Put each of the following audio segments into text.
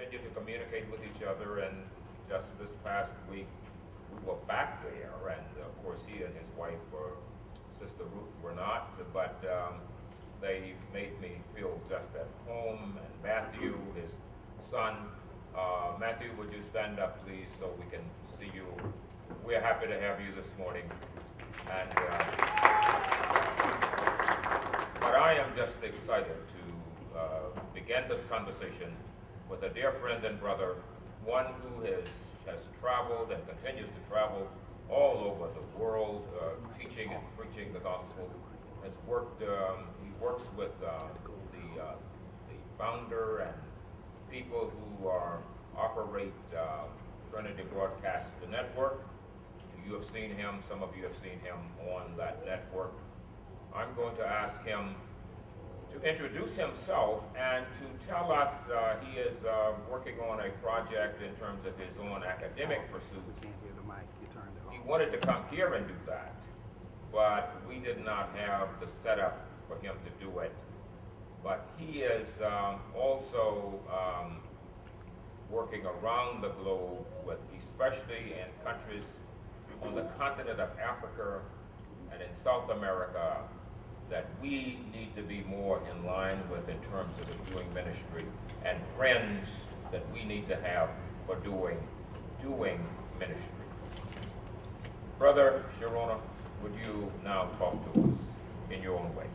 continue to communicate with each other, and just this past week we were back there, and of course he and his wife, Sister Ruth, were not, but they made me feel just at home. And Matthew, his son, Matthew, would you stand up, please, so we can see you? We're happy to have you this morning. And but I am just excited to begin this conversation with a dear friend and brother, one who has traveled and continues to travel all over the world, teaching and preaching the gospel. Has worked. He works with the founder and people who operate Trinity Broadcast Network. You have seen him. Some of you have seen him on that network. I'm going to ask him to introduce himself and to tell us he is working on a project in terms of his own academic pursuits. He wanted to come here and do that, but we did not have the setup for him to do it. But he is also working around the globe, with especially in countries on the continent of Africa and in South America, that we need to be more in line with in terms of doing ministry, and friends that we need to have for doing ministry. Brother Chironna, would you now talk to us in your own way?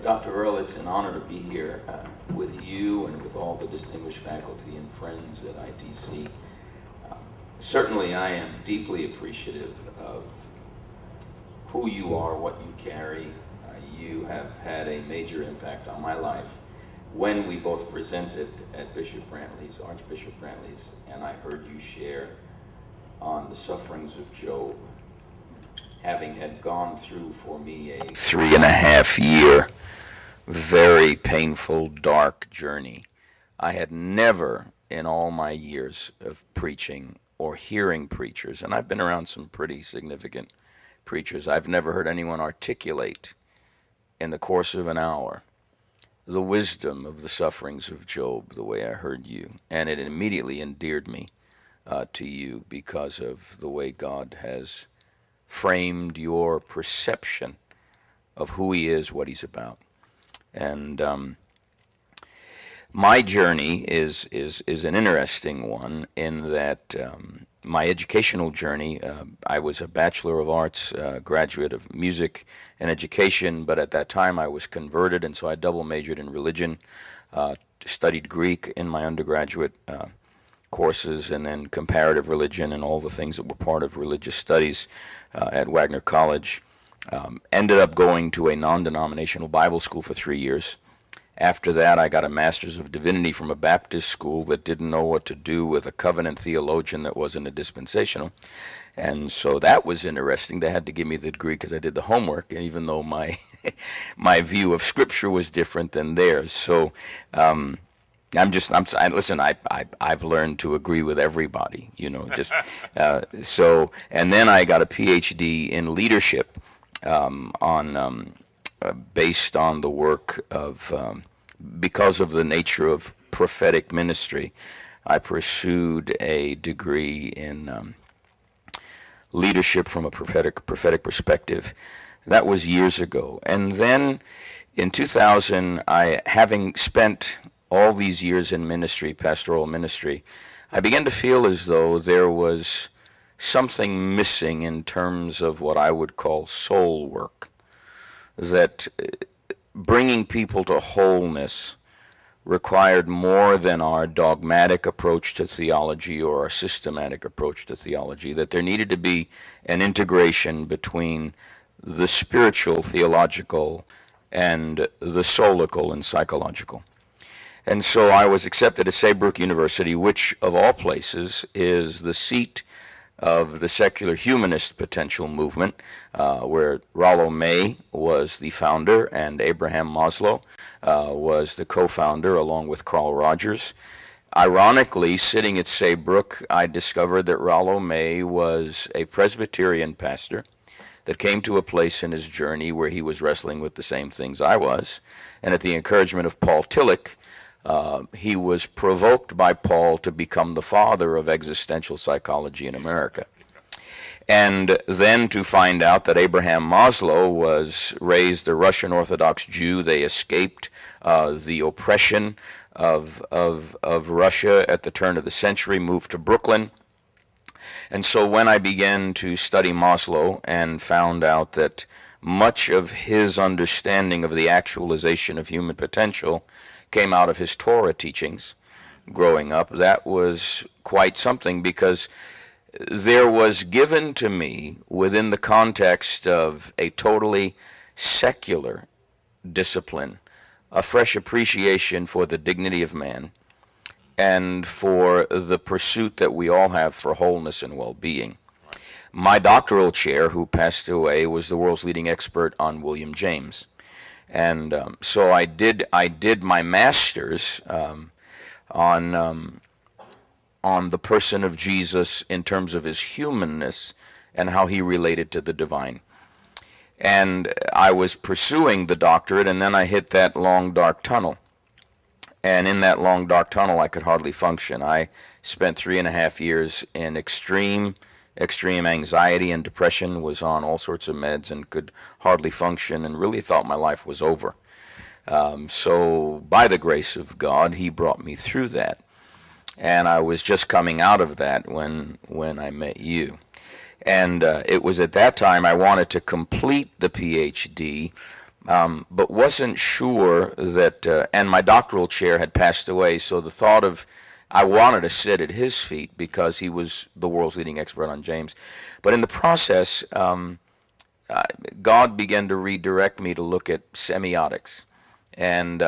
Dr. Earl, it's an honor to be here with you and with all the distinguished faculty and friends at ITC. Certainly I am deeply appreciative of who you are, what you carry. You have had a major impact on my life. When we both presented at Archbishop Brantley's, and I heard you share on the sufferings of Job, having had gone through for me a 3.5-year, very painful, dark journey. I had never, in all my years of preaching or hearing preachers, and I've been around some pretty significant preachers, I've never heard anyone articulate in the course of an hour the wisdom of the sufferings of Job the way I heard you. And it immediately endeared me to you because of the way God has framed your perception of who he is, what he's about. And my journey is an interesting one in that my educational journey, I was a Bachelor of Arts graduate of music and education, but at that time I was converted, and so I double majored in religion, studied Greek in my undergraduate courses, and then comparative religion and all the things that were part of religious studies at Wagner College. Ended up going to a non-denominational Bible school for 3 years. After that, I got a Master's of Divinity from a Baptist school that didn't know what to do with a covenant theologian that wasn't a dispensational. And so that was interesting. They had to give me the degree because I did the homework, and even though my my view of Scripture was different than theirs. So listen, I've learned to agree with everybody, so, and then I got a PhD in leadership based on the work of, because of the nature of prophetic ministry, I pursued a degree in leadership from a prophetic perspective. That was years ago. And then in 2000, having spent all these years in ministry, pastoral ministry, I began to feel as though there was something missing in terms of what I would call soul work. That bringing people to wholeness required more than our dogmatic approach to theology or our systematic approach to theology, that there needed to be an integration between the spiritual, theological, and the soulical and psychological. And so I was accepted at Saybrook University, which of all places is the seat of the secular humanist potential movement, where Rollo May was the founder and Abraham Maslow was the co-founder along with Carl Rogers. Ironically, sitting at Saybrook, I discovered that Rollo May was a Presbyterian pastor that came to a place in his journey where he was wrestling with the same things I was. And at the encouragement of Paul Tillich, he was provoked by Paul to become the father of existential psychology in America. And then to find out that Abraham Maslow was raised a Russian Orthodox Jew. They escaped the oppression of Russia at the turn of the century, moved to Brooklyn. And so when I began to study Maslow and found out that much of his understanding of the actualization of human potential came out of his Torah teachings growing up, that was quite something, because there was given to me, within the context of a totally secular discipline, a fresh appreciation for the dignity of man and for the pursuit that we all have for wholeness and well-being. My doctoral chair, who passed away, was the world's leading expert on William James. And so I did my master's on the person of Jesus in terms of his humanness and how he related to the divine. And I was pursuing the doctorate, and then I hit that long, dark tunnel. And in that long, dark tunnel, I could hardly function. I spent 3.5 years in extreme anxiety and depression, was on all sorts of meds and could hardly function, and really thought my life was over. So by the grace of God, he brought me through that. And I was just coming out of that when I met you. And it was at that time I wanted to complete the PhD, but wasn't sure that, and my doctoral chair had passed away, so the thought of, I wanted to sit at his feet because he was the world's leading expert on James. But in the process, God began to redirect me to look at semiotics. And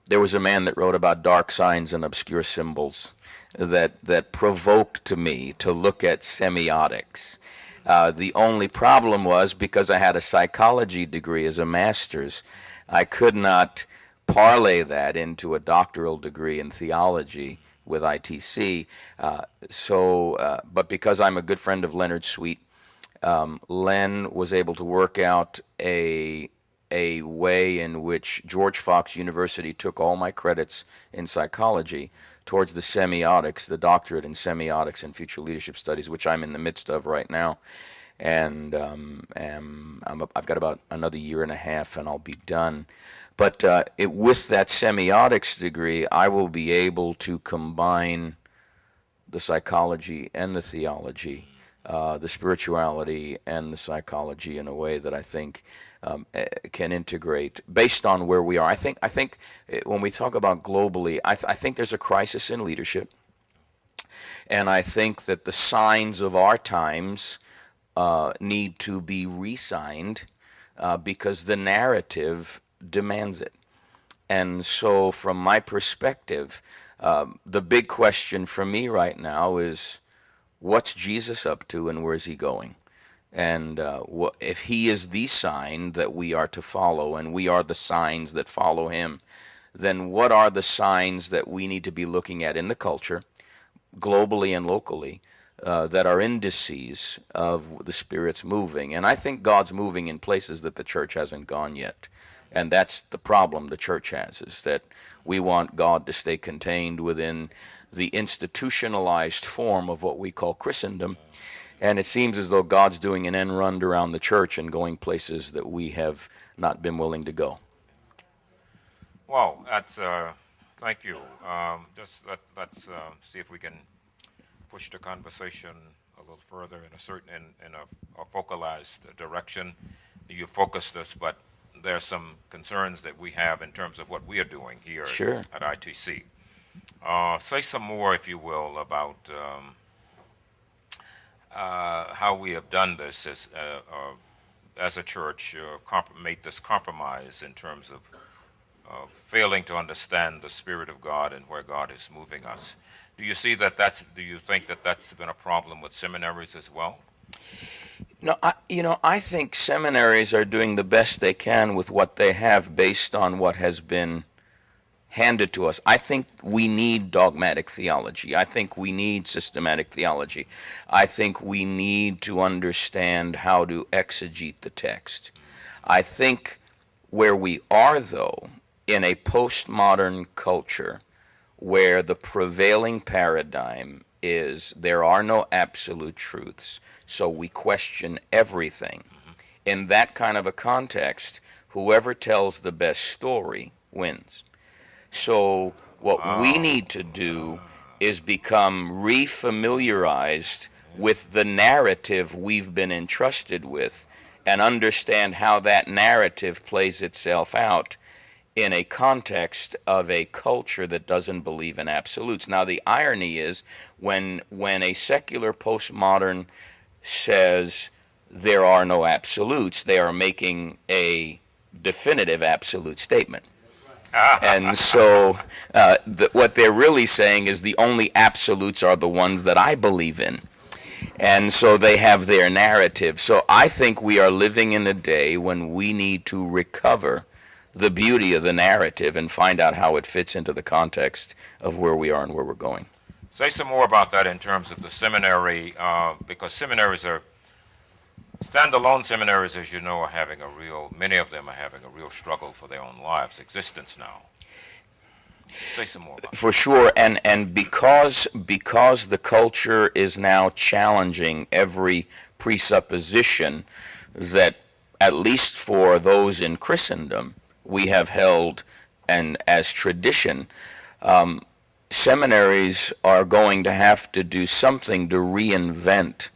there was a man that wrote about dark signs and obscure symbols that provoked me to look at semiotics. The only problem was, because I had a psychology degree as a master's, I could not parlay that into a doctoral degree in theology with ITC. But because I'm a good friend of Leonard Sweet, Len was able to work out a way in which George Fox University took all my credits in psychology towards the semiotics, the doctorate in semiotics and future leadership studies, which I'm in the midst of right now. And I've got about another 1.5 years and I'll be done. But with that semiotics degree, I will be able to combine the psychology and the theology, the spirituality and the psychology in a way that I think can integrate based on where we are. I think when we talk about globally, I think there's a crisis in leadership, and I think that the signs of our times need to be re-signed because the narrative demands it. And so from my perspective, the big question for me right now is, what's Jesus up to and where's he going? And if he is the sign that we are to follow, and we are the signs that follow him, then what are the signs that we need to be looking at in the culture, globally and locally, that are indices of the Spirit's moving? And I think God's moving in places that the church hasn't gone yet. And that's the problem the church has, is that we want God to stay contained within the institutionalized form of what we call Christendom. And it seems as though God's doing an end run around the church and going places that we have not been willing to go. Well, that's, thank you. Let's see if we can push the conversation a little further in a focalized direction. You focused us, but there are some concerns that we have in terms of what we are doing here Sure. at ITC. Say some more, if you will, about how we have done this as a church, made this compromise in terms of failing to understand the Spirit of God and where God is moving us. Do you see that do you think that that's been a problem with seminaries as well? No, I think seminaries are doing the best they can with what they have based on what has been handed to us. I think we need dogmatic theology. I think we need systematic theology. I think we need to understand how to exegete the text. I think where we are, though, in a postmodern culture where the prevailing paradigm is there are no absolute truths, so we question everything. In that kind of a context, whoever tells the best story wins. So what we need to do is become refamiliarized with the narrative we've been entrusted with and understand how that narrative plays itself out in a context of a culture that doesn't believe in absolutes. Now, the irony is when a secular postmodern says there are no absolutes, they are making a definitive absolute statement. And so what they're really saying is the only absolutes are the ones that I believe in. And so they have their narrative. So I think we are living in a day when we need to recover the beauty of the narrative and find out how it fits into the context of where we are and where we're going. Say some more about that in terms of the seminary, because seminaries are, standalone seminaries, as you know, are having many of them are having a real struggle for their own lives, existence now. Say some more about that. For sure, and because the culture is now challenging every presupposition that, at least for those in Christendom, we have held and as tradition, seminaries are going to have to do something to reinvent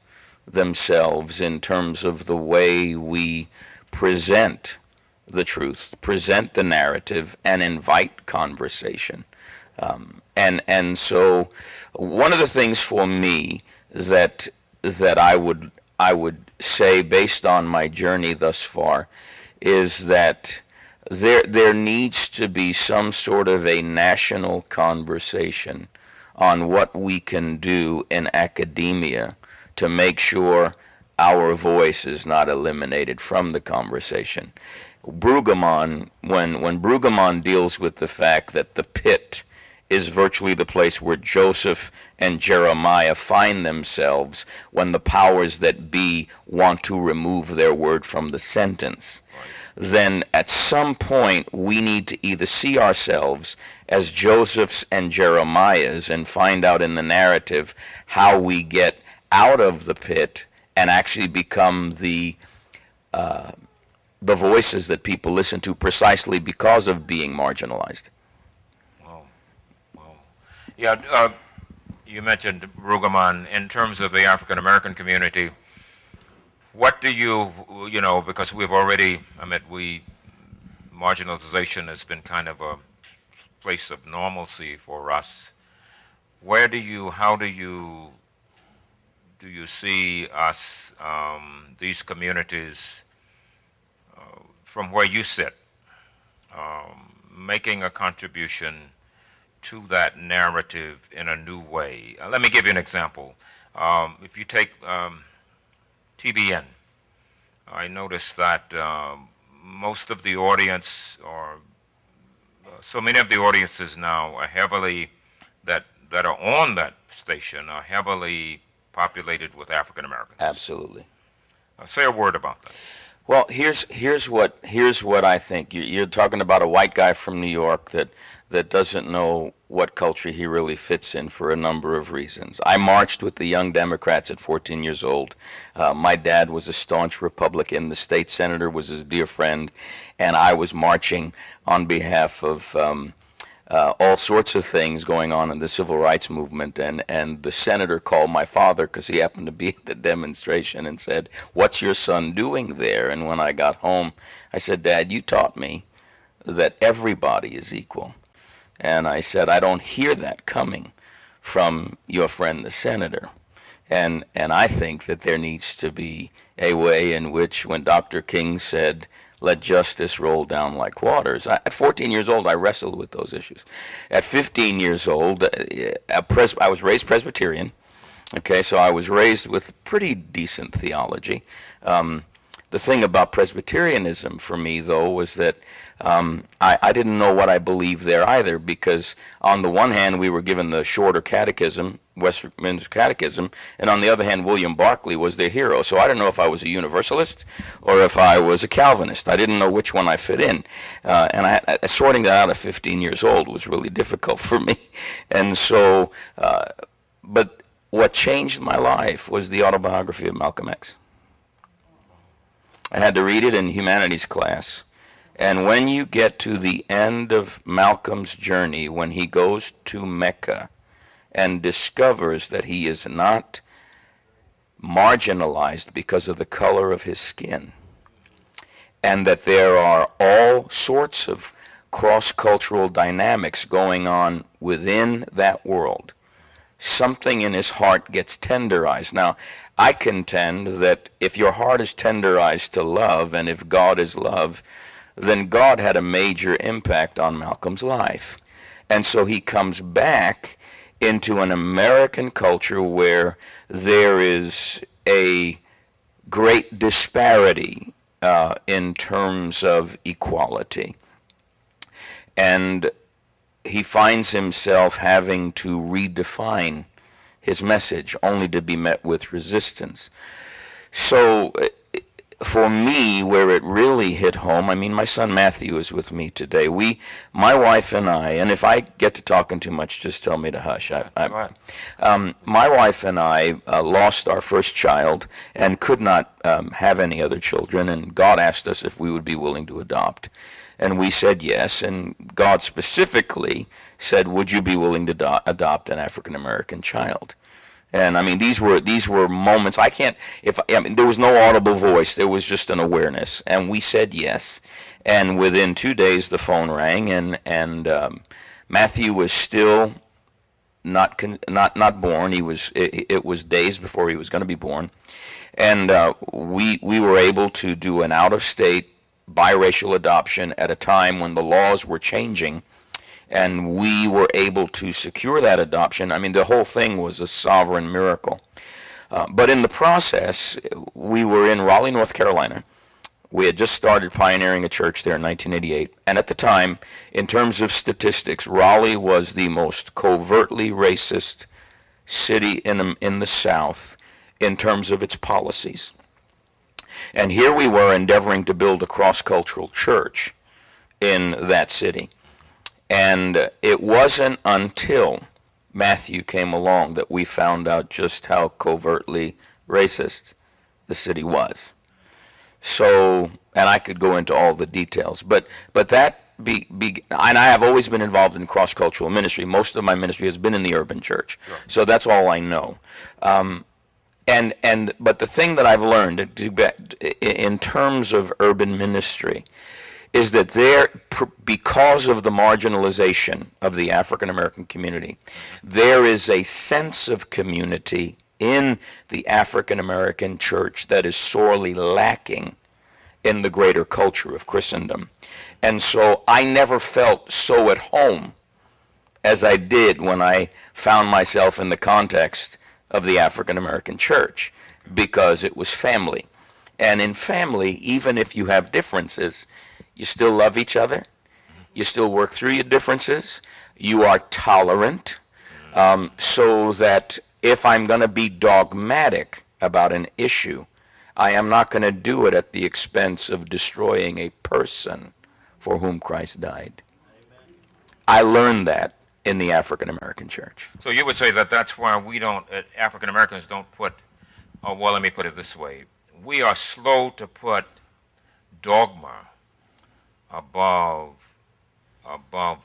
themselves in terms of the way we present the truth, present the narrative, and invite conversation. And so one of the things for me that I would say, based on my journey thus far, is that there needs to be some sort of a national conversation on what we can do in academia to make sure our voice is not eliminated from the conversation. Brueggemann, when Brueggemann deals with the fact that the pit is virtually the place where Joseph and Jeremiah find themselves when the powers that be want to remove their word from the sentence, then at some point we need to either see ourselves as Joseph's and Jeremiah's and find out in the narrative how we get out of the pit and actually become the voices that people listen to precisely because of being marginalized. Wow. Yeah, you mentioned Brueggemann. In terms of the African American community, what do you know, because we've already, marginalization has been kind of a place of normalcy for us. How do you see us, these communities, from where you sit, making a contribution to that narrative in a new way? Let me give you an example. If you take TBN, I noticed that most of the audience, or so many of the audiences now are heavily, that are on that station are heavily populated with African Americans. Absolutely. Say a word about that. Well, here's what I think. You're talking about a white guy from New York that doesn't know what culture he really fits in for a number of reasons. I marched with the Young Democrats at 14 years old. My dad was a staunch Republican. The state senator was his dear friend, and I was marching on behalf of all sorts of things going on in the civil rights movement, and the senator called my father because he happened to be at the demonstration and said, "What's your son doing there?" And when I got home, I said, "Dad, you taught me that everybody is equal." And I said, "I don't hear that coming from your friend the senator." And I think that there needs to be a way in which, when Dr. King said, "Let justice roll down like waters." At 14 years old, I wrestled with those issues. At 15 years old, I was raised Presbyterian. Okay, so I was raised with pretty decent theology. The thing about Presbyterianism for me, though, was that I didn't know what I believed there either, because on the one hand, we were given the shorter catechism, Westminster Catechism, and on the other hand, William Barclay was their hero. So I didn't know if I was a Universalist or if I was a Calvinist. I didn't know which one I fit in. And sorting that out at 15 years old was really difficult for me. And so, but what changed my life was the autobiography of Malcolm X. I had to read it in humanities class. And when you get to the end of Malcolm's journey, when he goes to Mecca and discovers that he is not marginalized because of the color of his skin, and that there are all sorts of cross-cultural dynamics going on within that world, something in his heart gets tenderized. Now, I contend that if your heart is tenderized to love, and if God is love, then God had a major impact on Malcolm's life. And so he comes back into an American culture where there is a great disparity in terms of equality. And he finds himself having to redefine his message, only to be met with resistance. So for me, where it really hit home, I mean, my son Matthew is with me today. My wife and I, and if I get to talking too much, just tell me to hush. My wife and I lost our first child and could not have any other children, and God asked us if we would be willing to adopt. And we said yes, and God specifically said, would you be willing to adopt an African-American child? And I mean, these were moments. There was no audible voice. There was just an awareness, and we said yes. And within 2 days, the phone rang, and Matthew was still not born. It was days before he was going to be born, and we were able to do an out-of-state biracial adoption at a time when the laws were changing. And we were able to secure that adoption. I mean, the whole thing was a sovereign miracle. But in the process, we were in Raleigh, North Carolina. We had just started pioneering a church there in 1988. And at the time, in terms of statistics, Raleigh was the most covertly racist city in the South in terms of its policies. And here we were endeavoring to build a cross-cultural church in that city. And it wasn't until Matthew came along that we found out just how covertly racist the city was. So, and I could go into all the details, but that and I have always been involved in cross-cultural ministry. Most of my ministry has been in the urban church, sure. So that's all I know. But the thing that I've learned in terms of urban ministry is that because of the marginalization of the African American community, there is a sense of community in the African American church that is sorely lacking in the greater culture of Christendom. And so I never felt so at home as I did when I found myself in the context of the African American church, because it was family. And in family, even if you have differences, you still love each other. You still work through your differences. You are tolerant, so that if I'm going to be dogmatic about an issue, I am not going to do it at the expense of destroying a person for whom Christ died. Amen. I learned that in the African American church. So you would say that that's why we don't, African Americans don't put, well, let me put it this way. We are slow to put dogma above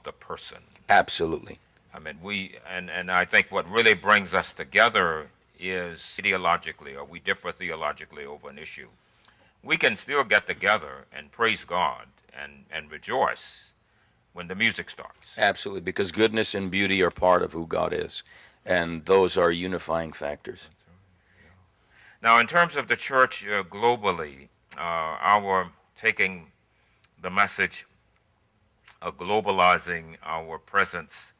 the person. Absolutely. I mean, and I think what really brings us together is ideologically, or we differ theologically over an issue. We can still get together and praise God and rejoice when the music starts. Absolutely, because goodness and beauty are part of who God is, and those are unifying factors. That's right. Yeah. Now, in terms of the church globally, our taking the message of globalizing our presence,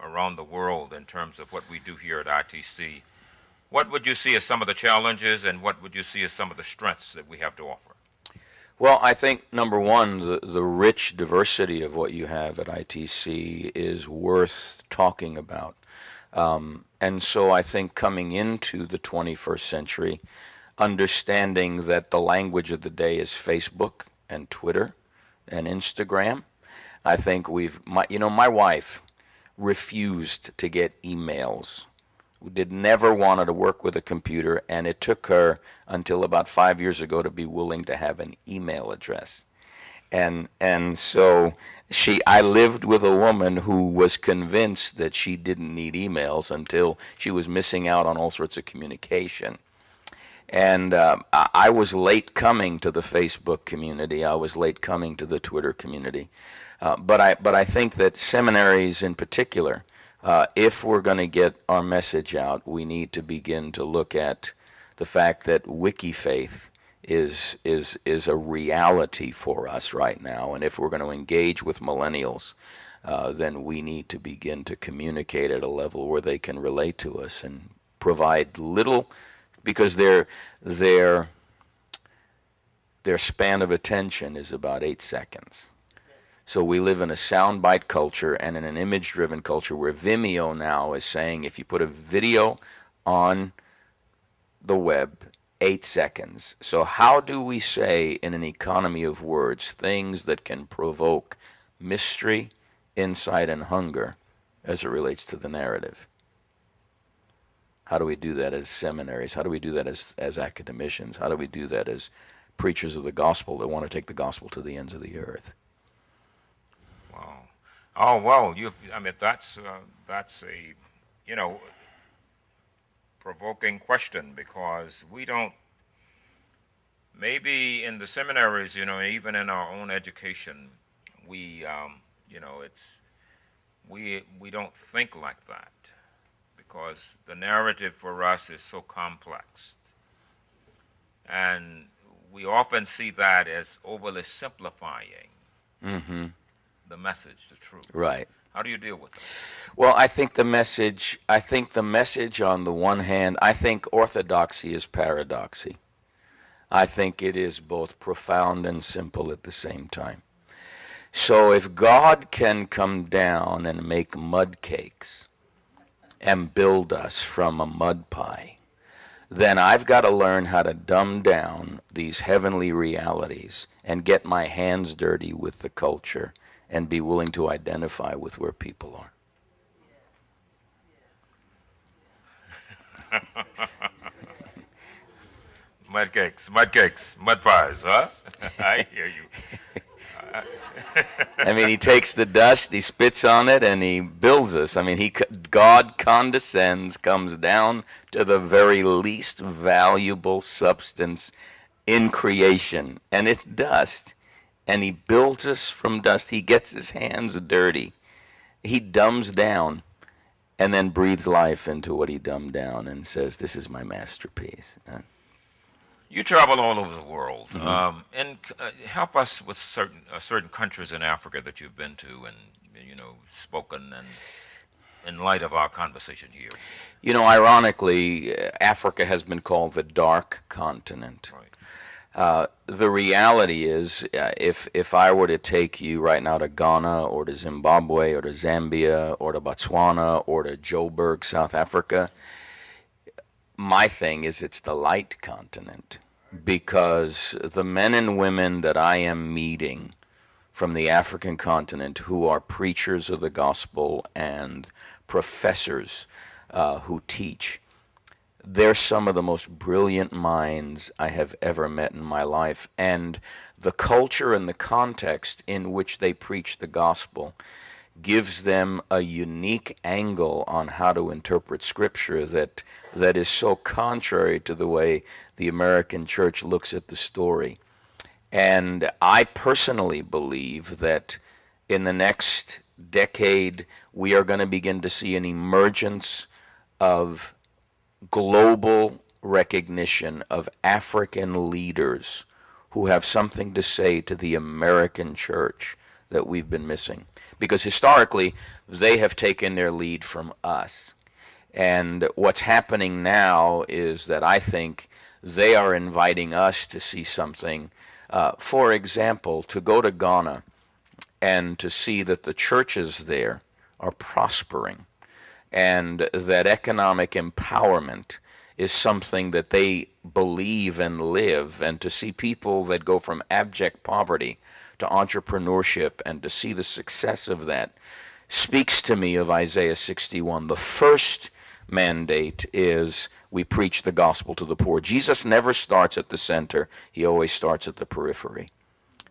around the world in terms of what we do here at ITC. What would you see as some of the challenges, and what would you see as some of the strengths that we have to offer? Well, I think number one, the rich diversity of what you have at ITC is worth talking about. And so I think coming into the 21st century, understanding that the language of the day is Facebook and Twitter and Instagram. I think my wife refused to get emails. Did never wanted to work with a computer, and it took her until about 5 years ago to be willing to have an email address. And so I lived with a woman who was convinced that she didn't need emails until she was missing out on all sorts of communication. And I was late coming to the Facebook community. I was late coming to the Twitter community. But I think that seminaries in particular, if we're going to get our message out, we need to begin to look at the fact that WikiFaith is a reality for us right now. And if we're going to engage with millennials, then we need to begin to communicate at a level where they can relate to us and provide little, because their span of attention is about 8 seconds. So we live in a soundbite culture and in an image-driven culture where Vimeo now is saying if you put a video on the web, 8 seconds. So how do we say in an economy of words things that can provoke mystery, insight, and hunger as it relates to the narrative? How do we do that as seminaries? How do we do that as academicians? How do we do that as preachers of the gospel that want to take the gospel to the ends of the earth? Wow. Oh, well, that's a, provoking question, because we don't, maybe in the seminaries, even in our own education, we don't think like that, because the narrative for us is so complex. And we often see that as overly simplifying the message, the truth. Right. How do you deal with it? Well, I think the message on the one hand, I think orthodoxy is paradoxy. I think it is both profound and simple at the same time. So if God can come down and make mud cakes and build us from a mud pie, then I've got to learn how to dumb down these heavenly realities and get my hands dirty with the culture and be willing to identify with where people are. Mud cakes, mud pies, huh? I hear you. I mean, he takes the dust, he spits on it, and he builds us. I mean, God condescends, comes down to the very least valuable substance in creation, and it's dust. And he builds us from dust. He gets his hands dirty. He dumbs down and then breathes life into what he dumbed down and says, this is my masterpiece. You travel all over the world, and help us with certain countries in Africa that you've been to and spoken, and in light of our conversation here. Ironically, Africa has been called the dark continent. Right. The reality is, if I were to take you right now to Ghana or to Zimbabwe or to Zambia or to Botswana or to Joburg, South Africa, my thing is it's the light continent, because the men and women that I am meeting from the African continent who are preachers of the gospel and professors who teach, they're some of the most brilliant minds I have ever met in my life. And the culture and the context in which they preach the gospel gives them a unique angle on how to interpret Scripture that is so contrary to the way the American church looks at the story. And I personally believe that in the next decade, we are going to begin to see an emergence of global recognition of African leaders who have something to say to the American church that we've been missing. Because historically, they have taken their lead from us. And what's happening now is that I think they are inviting us to see something. For example, to go to Ghana and to see that the churches there are prospering and that economic empowerment is something that they believe and live, and to see people that go from abject poverty to entrepreneurship and to see the success of that speaks to me of Isaiah 61. The first mandate is we preach the gospel to the poor. Jesus never starts at the center, he always starts at the periphery.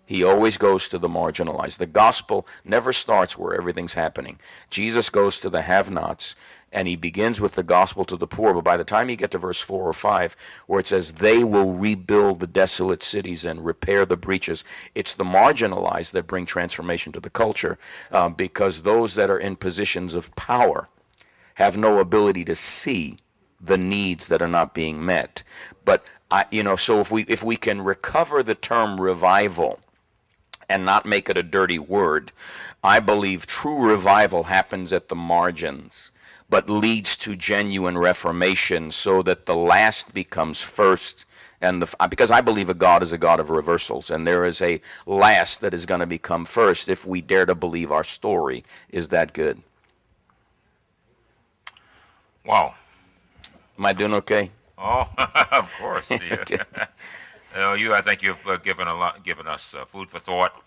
He always goes to the marginalized. The gospel never starts where everything's happening. Jesus goes to the have-nots, and he begins with the gospel to the poor. But by the time you get to verse 4 or 5, where it says, they will rebuild the desolate cities and repair the breaches, it's the marginalized that bring transformation to the culture, because those that are in positions of power have no ability to see the needs that are not being met. But so if we can recover the term revival and not make it a dirty word, I believe true revival happens at the margins, but leads to genuine reformation so that the last becomes first. And because I believe a God is a God of reversals, and there is a last that is going to become first if we dare to believe our story is that good. Wow. Am I doing okay? Oh, of course. Yeah. Okay. I think you've given us food for thought.